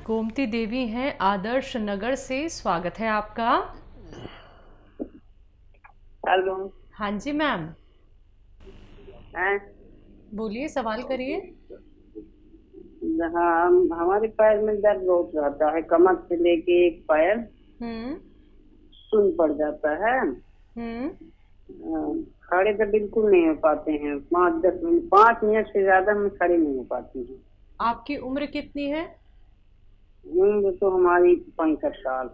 गोमती देवी हैं आदर्श नगर से, स्वागत है आपका। हेलो। हाँ जी मैम, हैं? बोलिए, सवाल करिए। हाँ, हमारे पैर में दर्द बहुत रहता है, कमर से लेके एक पैर हम्म। सुन पड़ जाता है। हम्म। खड़े तो बिल्कुल नहीं हो पाते हैं, 5-10 मिनट, 5 मिनट से ज्यादा मैं खड़े नहीं हो पाती हूँ। आपकी उम्र कितनी है? उम्र तो हमारी 65 साल।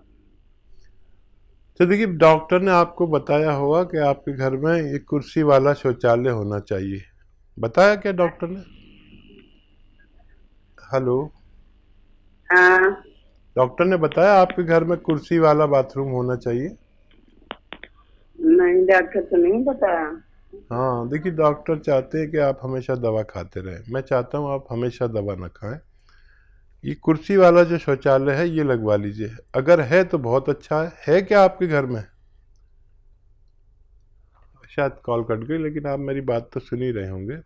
तो देखिए, डॉक्टर ने आपको बताया होगा कि आपके घर में एक कुर्सी वाला शौचालय होना चाहिए। बताया क्या डॉक्टर ने? हेलो। हाँ। डॉक्टर ने बताया आपके घर में कुर्सी वाला बाथरूम होना चाहिए। नहीं, डॉक्टर तो नहीं बताया। हाँ, देखिए, डॉक्टर चाहते हैं कि आप हमेशा दवा खाते रहें। मैं चाहता हूँ आप हमेशा दवा न खाएं। ये कुर्सी वाला जो शौचालय है ये लगवा लीजिए। अगर है तो बहुत अच्छा है क्या आपके घर में? शायद कॉल कट गई, लेकिन आप मेरी बात तो सुन ही रहे होंगे।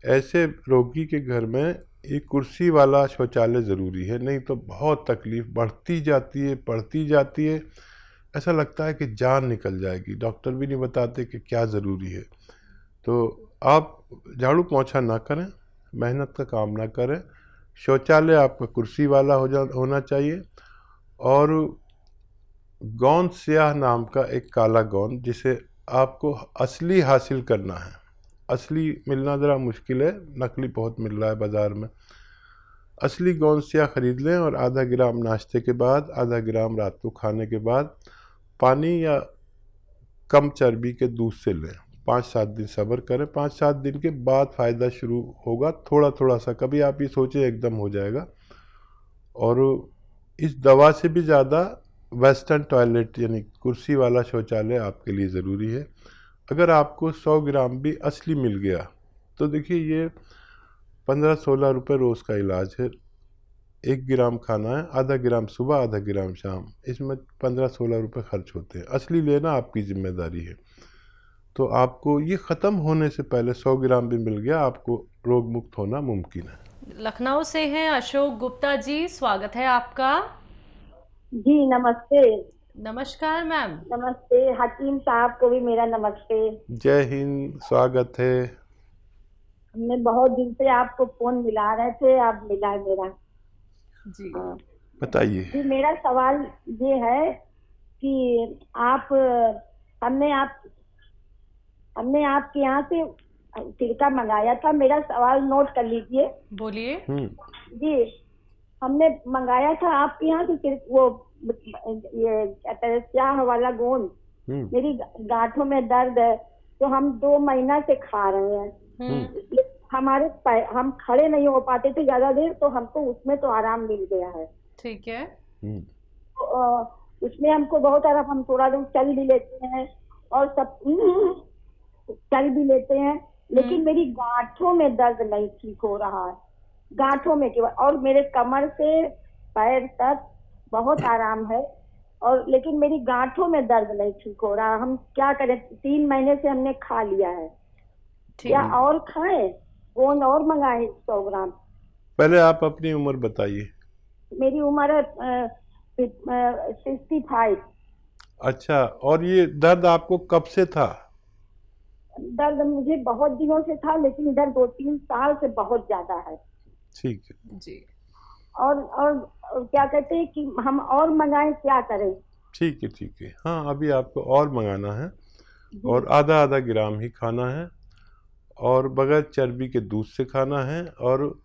ऐसे रोगी के घर में एक कुर्सी वाला शौचालय ज़रूरी है, नहीं तो बहुत तकलीफ बढ़ती जाती है। ऐसा लगता है कि जान निकल जाएगी। डॉक्टर भी नहीं बताते कि क्या ज़रूरी है। तो आप झाड़ू पोंछा ना करें, मेहनत का काम ना करें। शौचालय आपका कुर्सी वाला होना चाहिए। और गोंद स्याह नाम का एक काला गोंद, जिसे आपको असली हासिल करना है। असली मिलना ज़रा मुश्किल है, नकली बहुत मिल रहा है बाज़ार में। असली गोंद स्याह ख़रीद लें और आधा ग्राम नाश्ते के बाद, आधा ग्राम रात को खाने के बाद पानी या कम चर्बी के दूध से लें। 5-7 दिन सब्र करें। 5-7 दिन के बाद फ़ायदा शुरू होगा, थोड़ा थोड़ा सा। कभी आप ये सोचें एकदम हो जाएगा। और इस दवा से भी ज़्यादा वेस्टर्न टॉयलेट यानी कुर्सी वाला शौचालय आपके लिए ज़रूरी है। अगर आपको 100 ग्राम भी असली मिल गया तो देखिए, ये 15-16 रुपये रोज़ का इलाज है। 1 ग्राम खाना है, आधा ग्राम सुबह, आधा ग्राम शाम। इसमें 15-16 रुपये खर्च होते हैं। असली लेना आपकी जिम्मेदारी है। तो आपको ये ख़त्म होने से पहले 100 ग्राम भी मिल गया, आपको रोग मुक्त होना मुमकिन है। लखनऊ से हैं अशोक गुप्ता जी, स्वागत है आपका। जी नमस्ते। नमस्कार मैम। नमस्ते, हकीम साहब को भी मेरा नमस्ते। जय हिंद, स्वागत है। हमने बहुत दिन से आपको फोन मिला रहे थे, आप मिला मेरा। जी। हाँ। बताइए। जी, मेरा सवाल ये है कि आप हमने आप हमने आपके यहाँ से सिरका मंगाया था। मेरा सवाल नोट कर लीजिए। बोलिए। जी, हमने मंगाया था आपके यहाँ से वो ये क्या कहते हैं, स्याह वाला गोंद। मेरी गांठों में दर्द है, तो हम 2 महीना से खा रहे हैं। हम खड़े नहीं हो पाते थे ज्यादा देर, तो हमको उसमें तो आराम मिल गया है। ठीक है। उसमें हमको बहुत आराम, हम थोड़ा दूर चल भी लेते हैं और सब चल भी लेते हैं, लेकिन मेरी गांठों में दर्द नहीं ठीक हो रहा है। गांठों में केवल, और मेरे कमर से पैर तक बहुत आराम है, और लेकिन मेरी गांठों में दर्द नहीं ठीक हो रहा। हम क्या करें? 3 महीने से हमने खा लिया है, क्या और खाएं? गोंद और मंगाए 100 ग्राम? पहले आप अपनी उम्र बताइए। मेरी उम्र है 65। अच्छा, और ये दर्द आपको कब से था? दर्द मुझे बहुत दिनों से था, लेकिन इधर 2-3 साल से बहुत ज्यादा है। ठीक है जी। और क्या कहते हैं कि हम और मंगाएं, क्या करें? ठीक है। हाँ, अभी आपको और मंगाना है, और आधा आधा ग्राम ही खाना है, और बगैर चर्बी के दूध से खाना है। और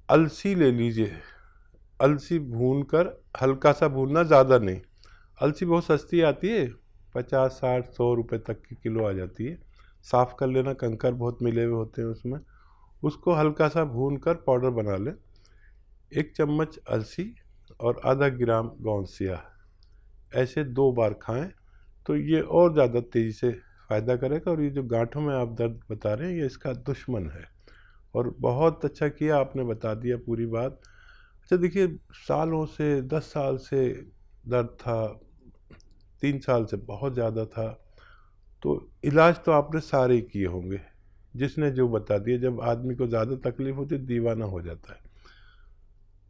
अलसी ले लीजिए। अलसी भून कर, हल्का सा भूनना, ज़्यादा नहीं। अलसी बहुत सस्ती आती है, 50-60-100 रुपये तक की किलो आ जाती है। साफ़ कर लेना, कंकर बहुत मिले हुए होते हैं उसमें। उसको हल्का सा भून कर पाउडर बना लें। 1 चम्मच अलसी और आधा ग्राम गोंद स्याह, ऐसे 2 बार खाएं तो ये और ज़्यादा तेज़ी से फ़ायदा करेगा। और ये जो गांठों में आप दर्द बता रहे हैं, ये इसका दुश्मन है। और बहुत अच्छा किया आपने बता दिया पूरी बात। अच्छा देखिए, सालों से, 10 साल से दर्द था, 3 साल से बहुत ज़्यादा था। तो इलाज तो आपने सारे ही किए होंगे, जिसने जो बता दिया। जब आदमी को ज़्यादा तकलीफ होती है, दीवाना हो जाता है।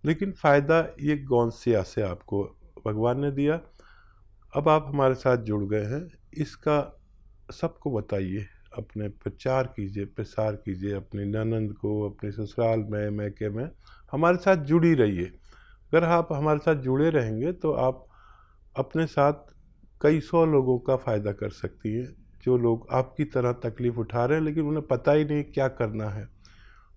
लेकिन फ़ायदा ये गौंसिया से आपको भगवान ने दिया। अब आप हमारे साथ जुड़ गए हैं, इसका सबको बताइए, अपने प्रचार कीजिए, प्रसार कीजिए, अपनी ननंद को, अपने ससुराल में, मैके में हमारे साथ जुड़ी रहिए। अगर आप हमारे साथ जुड़े रहेंगे तो आप अपने साथ कई सौ लोगों का फ़ायदा कर सकती हैं, जो लोग आपकी तरह तकलीफ़ उठा रहे हैं लेकिन उन्हें पता ही नहीं क्या करना है,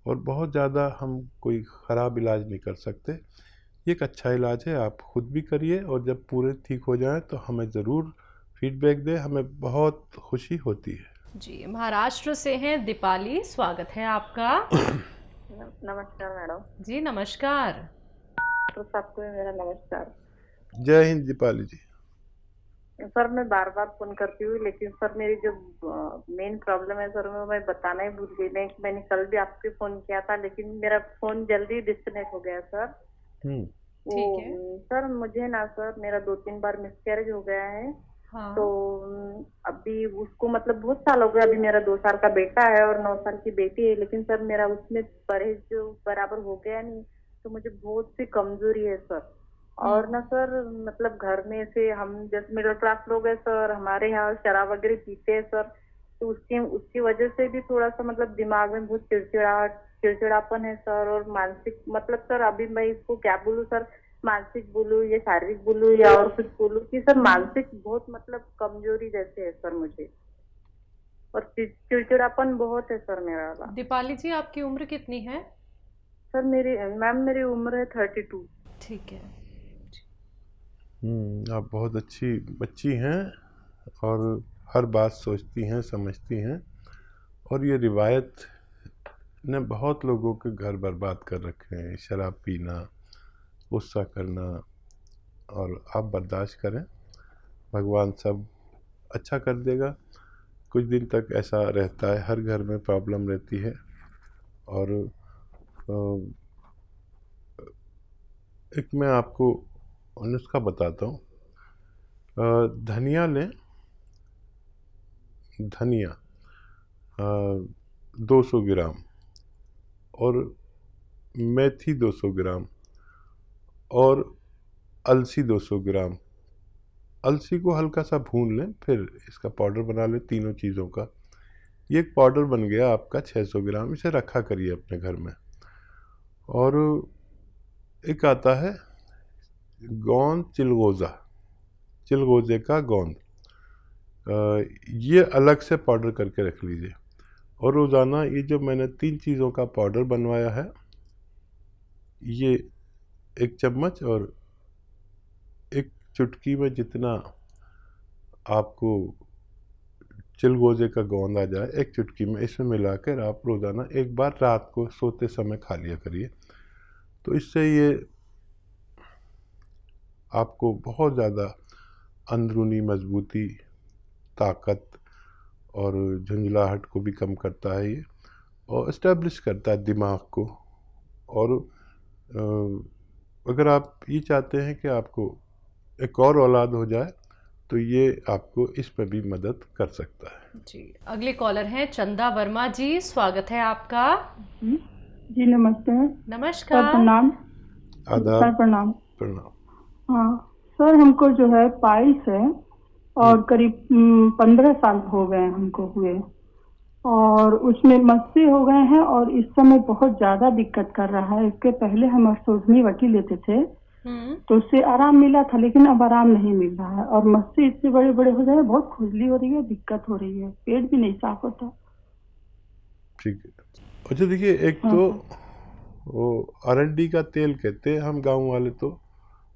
और बहुत ज़्यादा हम कोई ख़राब इलाज नहीं कर सकते। ये एक अच्छा इलाज है, आप खुद भी करिए, और जब पूरे ठीक हो जाएं तो हमें ज़रूर फीडबैक दें, हमें बहुत खुशी होती है। जी, महाराष्ट्र से हैं दीपाली, स्वागत है आपका। नमस्कार मैडम। जी नमस्कार। तो सबको मेरा नमस्कार। जय हिंद दीपाली जी। सर मैं बार बार फोन करती हूँ, लेकिन सर मेरी जो मेन प्रॉब्लम है सर, मैं बताना ही भूल गई। मैंने कल भी आपको फोन किया था, लेकिन मेरा फोन जल्दी डिस्कनेक्ट हो गया सर। वो ठीक है। सर मुझे ना सर, मेरा 2-3 बार मिसकैरेज हो गया है। हाँ। तो अभी उसको मतलब बहुत साल हो गए। अभी मेरा 2 साल का बेटा है और 9 साल की बेटी है, लेकिन सर मेरा उसमें परहेज जो बराबर हो गया नहीं, तो मुझे बहुत सी कमजोरी है सर। और ना सर मतलब घर में से हम जैसे मिडिल क्लास लोग हैं सर, हमारे यहाँ शराब वगैरह पीते हैं सर, तो उसकी उसकी वजह से भी थोड़ा सा मतलब दिमाग में बहुत चिड़चिड़ापन है सर। और मानसिक मतलब सर अभी मैं इसको क्या बोलूँ सर, मानसिक बोलूँ या शारीरिक बोलूँ या और कुछ बोलूँ कि सर मानसिक बहुत मतलब कमजोरी जैसे है सर मुझे, और चिड़चिड़ापन बहुत है सर मेरा वाला। दीपाली जी आपकी उम्र कितनी है? सर मेरी उम्र है 32। ठीक है। आप बहुत अच्छी बच्ची हैं और हर बात सोचती हैं, समझती हैं, और ये रिवायत ने बहुत लोगों के घर बर्बाद कर रखे हैं, शराब पीना, गुस्सा करना, और आप बर्दाश्त करें, भगवान सब अच्छा कर देगा। कुछ दिन तक ऐसा रहता है, हर घर में प्रॉब्लम रहती है। और एक मैं आपको नुस्खा बताता हूँ। धनिया लें, धनिया 200 ग्राम, और मेथी 200 ग्राम, और अलसी 200 ग्राम। अलसी को हल्का सा भून लें, फिर इसका पाउडर बना लें तीनों चीज़ों का। ये एक पाउडर बन गया आपका 600 ग्राम, इसे रखा करिए अपने घर में। और एक आता है गोंद चिलगोज़ा, चिलगोज़े का गोंद, ये अलग से पाउडर करके रख लीजिए। और रोज़ाना ये जो मैंने 3 चीज़ों का पाउडर बनवाया है, ये 1 चम्मच और 1 चुटकी में जितना आपको चिलगोज़े का गोंद आ जाए, 1 चुटकी में इसमें मिलाकर आप रोज़ाना एक बार रात को सोते समय खा लिया करिए। तो इससे ये आपको बहुत ज़्यादा अंदरूनी मजबूती, ताकत और झुंझलाहट को भी कम करता है ये, और इस्टेब्लिश करता है दिमाग को। और अगर आप ये चाहते हैं कि आपको एक और औलाद हो जाए, तो ये आपको इसमें भी मदद कर सकता है। जी, अगले कॉलर हैं चंदा वर्मा जी, स्वागत है आपका। जी नमस्ते सर, नमस्कार। प्रणाम। आदाब। सर प्रणाम। प्रणाम। हाँ सर, हमको जो है पाइल्स है और करीब 15 साल हो गए हमको हुए, और उसमें मस्से हो गए हैं, और इस समय बहुत ज्यादा दिक्कत कर रहा है। इसके पहले हम अर्शोधनी वटी लेते थे तो उससे आराम मिला था, लेकिन अब आराम नहीं मिल रहा है, और मस्से इतने बड़े बड़े हो गए, बहुत खुजली हो रही है, दिक्कत हो रही है, पेट भी नहीं साफ होता। ठीक है। अच्छा देखिए, एक हाँ तो सर। वो अरंडी का तेल कहते हैं हम गांव वाले, तो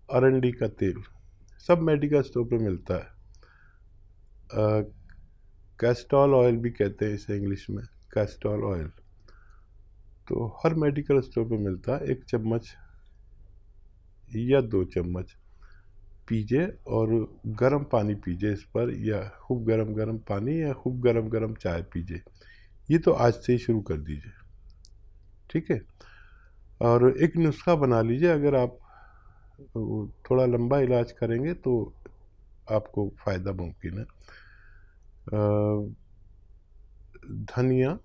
अरंडी का तेल सब मेडिकल स्टोर पे मिलता है। कैस्टोल ऑयल भी कहते हैं इसे इंग्लिश में, कैस्टोल ऑयल, तो हर मेडिकल स्टोर पे मिलता है। 1 चम्मच या 2 चम्मच पीजिए, और गर्म पानी पीजिए इस पर, या खूब गरम गरम पानी या खूब गरम गरम चाय पीजिए। ये तो आज से ही शुरू कर दीजिए, ठीक है। और एक नुस्खा बना लीजिए, अगर आप थोड़ा लंबा इलाज करेंगे तो आपको फ़ायदा मुमकिन है। धनिया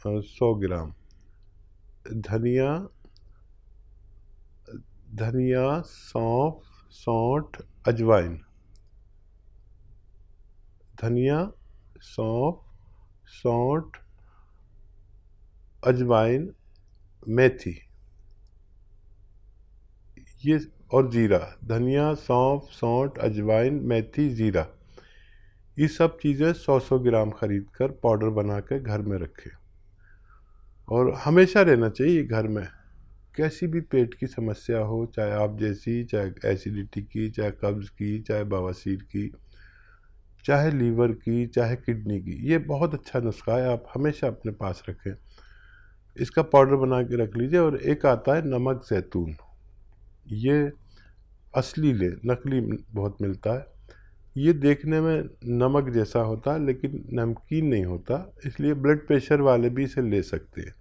100 ग्राम, धनिया धनिया, सौंफ, सौंठ, अजवाइन। धनिया, सौंफ, सौंठ, अजवाइन, मेथी, ये और जीरा। धनिया, सौंफ, सौंठ, अजवाइन, मेथी, जीरा, ये सब चीज़ें 100-100 ग्राम खरीद कर पाउडर बना के घर में रखें और हमेशा रहना चाहिए घर में। कैसी भी पेट की समस्या हो, चाहे आप जैसी, चाहे एसिडिटी की, चाहे कब्ज़ की, चाहे बवासीर की, चाहे लीवर की, चाहे किडनी की, ये बहुत अच्छा नुस्खा है, आप हमेशा अपने पास रखें। इसका पाउडर बना के रख लीजिए। और एक आता है नमक ज़ैतून, ये असली ले, नकली बहुत मिलता है। ये देखने में नमक जैसा होता है लेकिन नमकीन नहीं होता, इसलिए ब्लड प्रेशर वाले भी इसे ले सकते हैं।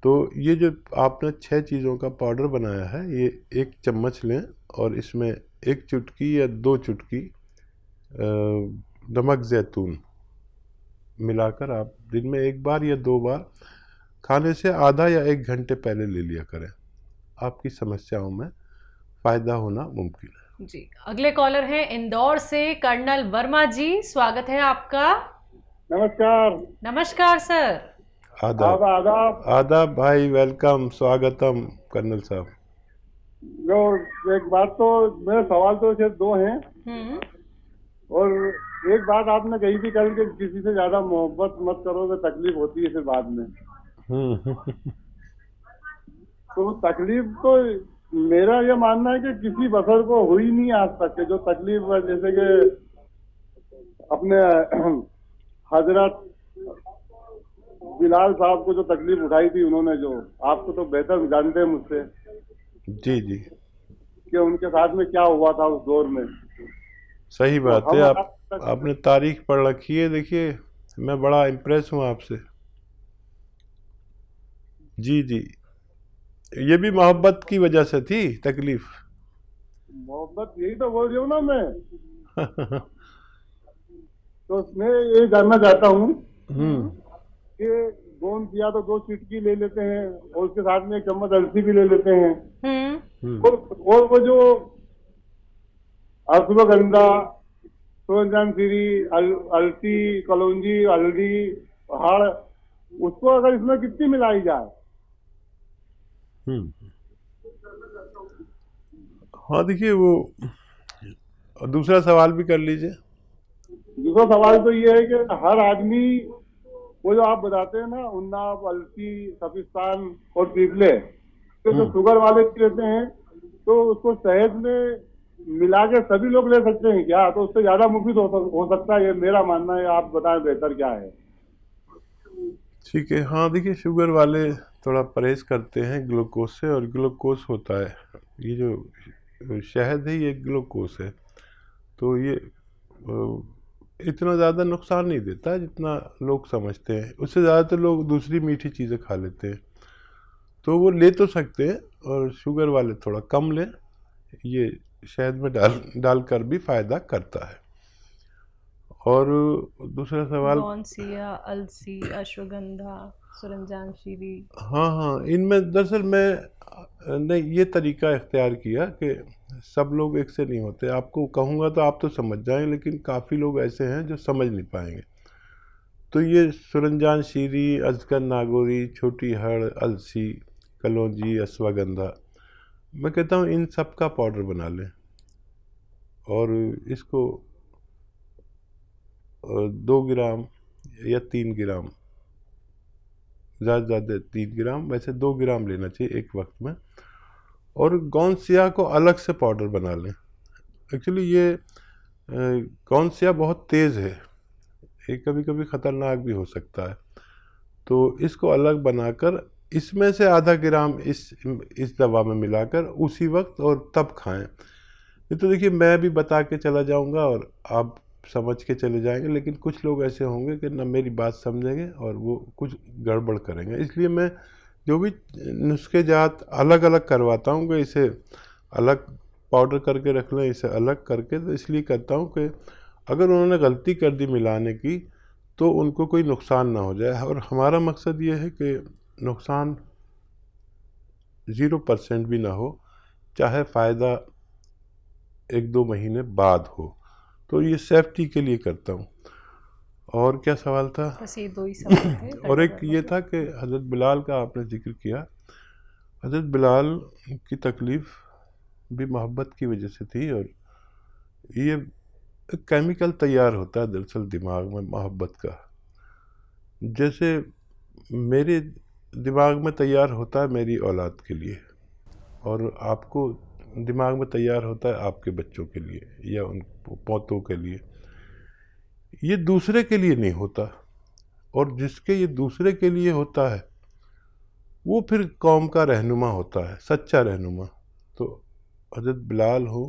तो ये जो आपने 6 चीज़ों का पाउडर बनाया है, ये 1 चम्मच लें और इसमें 1 चुटकी या 2 चुटकी नमक ज़ैतून मिलाकर आप दिन में 1 बार या 2 बार खाने से आधा या 1 घंटे पहले ले लिया करें। आपकी समस्याओं में फ़ायदा होना मुमकिन है। जी, अगले कॉलर हैं इंदौर से कर्नल वर्मा जी, स्वागत है आपका। नमस्कार। नमस्कार सर। आदाब। आदाब। आदाब भाई, वेलकम, स्वागतम कर्नल साहब। जो एक बात, तो मेरे सवाल तो सिर्फ 2 हैं। और एक बात आपने कही थी कल कि किसी से ज्यादा मोहब्बत मत करो तो तकलीफ होती है फिर बाद में। तो तकलीफ तो मेरा ये मानना है कि किसी बशर को हुई नहीं आज तक के जो तकलीफ, जैसे कि अपने हजरत बिलाल साहब को जो तकलीफ उठाई थी उन्होंने, जो आपको तो बेहतर जानते हैं मुझसे जी जी, कि उनके साथ में क्या हुआ था उस दौर में। सही बात तो है। आपने तारीख पढ़ रखी है, देखिए मैं बड़ा इम्प्रेस हूँ आपसे। जी जी, ये भी मोहब्बत की वजह से थी तकलीफ। मोहब्बत, यही तो बोल रही हूँ ना मैं। तो मैं ये जानना चाहता हूँ कि गोंद किया तो 2 चिटकी ले लेते हैं और उसके साथ में 1 चम्मच अलसी भी ले लेते हैं। और वो जो अश्वगंधा, सूरजमुखी, अलसी, कलौंजी, हल्दी, हाड़, उसको अगर इसमें कितनी मिलाई जाए? हाँ देखिए, वो दूसरा सवाल भी कर लीजिए। दूसरा सवाल तो ये है कि हर आदमी, वो जो आप बताते हैं ना, उन्नाव, अलसी, सफिस्तान और पीपले, तो जो शुगर वाले लेते हैं तो उसको शहद में मिला के सभी लोग ले सकते हैं क्या? तो उससे ज्यादा मुफीद हो सकता है, ये मेरा मानना है। आप बताएं बेहतर क्या है। ठीक है। हाँ देखिए, शुगर वाले थोड़ा परहेज करते हैं ग्लूकोज से, और ग्लूकोज होता है, ये जो शहद है ये ग्लूकोज है, तो ये इतना ज़्यादा नुकसान नहीं देता जितना लोग समझते हैं। उससे ज़्यादातर लोग दूसरी मीठी चीज़ें खा लेते हैं, तो वो ले तो सकते हैं, और शुगर वाले थोड़ा कम लें। ये शहद में डालकर भी फ़ायदा करता है। और दूसरा सवाल, गौनसिया, अलसी, अश्वगंधा, सूरजमुखी। हाँ, इनमें दरअसल मैंने ये तरीका इख्तियार किया कि सब लोग एक से नहीं होते। आपको कहूँगा तो आप तो समझ जाएंगे, लेकिन काफ़ी लोग ऐसे हैं जो समझ नहीं पाएंगे। तो ये सूरजमुखी, अजगर नागौरी, छोटी हड़, अलसी, कलौंजी, अश्वगंधा, मैं कहता हूँ इन सब का पाउडर बना लें और इसको 2 ग्राम या 3 ग्राम, ज़्यादा 3 ग्राम, वैसे 2 ग्राम लेना चाहिए एक वक्त में, और गौनसिया को अलग से पाउडर बना लें। एक्चुअली ये गौनसिया बहुत तेज़ है, ये कभी कभी ख़तरनाक भी हो सकता है, तो इसको अलग बनाकर इसमें से आधा ग्राम इस दवा में मिलाकर उसी वक्त और तब खाएं। ये तो देखिए मैं भी बता के चला जाऊंगा और आप समझ के चले जाएंगे, लेकिन कुछ लोग ऐसे होंगे कि ना मेरी बात समझेंगे और वो कुछ गड़बड़ करेंगे। इसलिए मैं जो भी नुस्खे जात अलग अलग करवाता हूँ कि इसे अलग पाउडर करके रख लें, इसे अलग करके, तो इसलिए करता हूँ कि अगर उन्होंने गलती कर दी मिलाने की तो उनको कोई नुकसान ना हो जाए। और हमारा मकसद ये है कि नुकसान 0% भी ना हो, चाहे फ़ायदा 1-2 महीने बाद हो। तो ये सेफ्टी के लिए करता हूँ। और क्या सवाल था? बस ये 2 ही सवाल थे। और एक ये था कि हज़रत बिलाल का आपने ज़िक्र किया। हज़रत बिलाल की तकलीफ़ भी मोहब्बत की वजह से थी, और ये केमिकल तैयार होता है दरअसल दिमाग में मोहब्बत का। जैसे मेरे दिमाग में तैयार होता है मेरी औलाद के लिए, और आपको दिमाग में तैयार होता है आपके बच्चों के लिए या उन पोतों के लिए। ये दूसरे के लिए नहीं होता, और जिसके ये दूसरे के लिए होता है वो फिर कौम का रहनुमा होता है, सच्चा रहनुमा। तो हज़रत बिलाल हो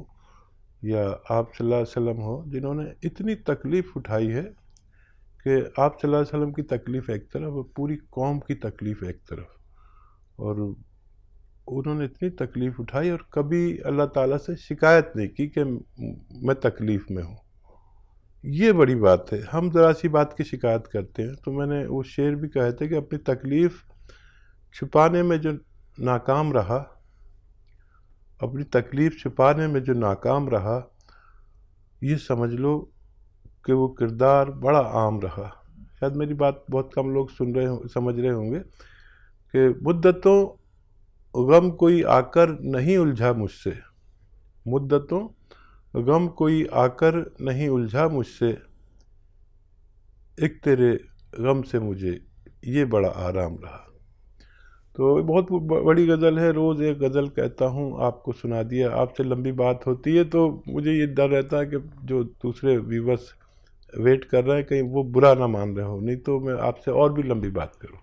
या आप सल्लल्लाहु अलैहि वसल्लम हो, जिन्होंने इतनी तकलीफ़ उठाई है कि आप सल्लल्लाहु अलैहि वसल्लम की तकलीफ़ एक तरफ और पूरी कौम की तकलीफ़ एक तरफ, और उन्होंने इतनी तकलीफ़ उठाई और कभी अल्लाह ताला से शिकायत नहीं की कि मैं तकलीफ़ में हूँ। ये बड़ी बात है। हम ज़रा सी बात की शिकायत करते हैं। तो मैंने वो शेर भी कहे थे कि अपनी तकलीफ़ छुपाने में जो नाकाम रहा, अपनी तकलीफ़ छुपाने में जो नाकाम रहा, ये समझ लो कि वो किरदार बड़ा आम रहा। शायद मेरी बात बहुत कम लोग सुन रहे हो, समझ रहे होंगे कि मुद्दतों गम कोई आकर नहीं उलझा मुझसे, मुद्दतों गम कोई आकर नहीं उलझा मुझसे, एक तेरे गम से मुझे ये बड़ा आराम रहा। तो बहुत बड़ी गज़ल है, रोज़ एक गज़ल कहता हूँ, आपको सुना दिया। आपसे लंबी बात होती है तो मुझे ये डर रहता है कि जो दूसरे व्यूवर्स वेट कर रहे हैं कहीं वो बुरा ना मान रहे हो, नहीं तो मैं आपसे और भी लंबी बात करूँ।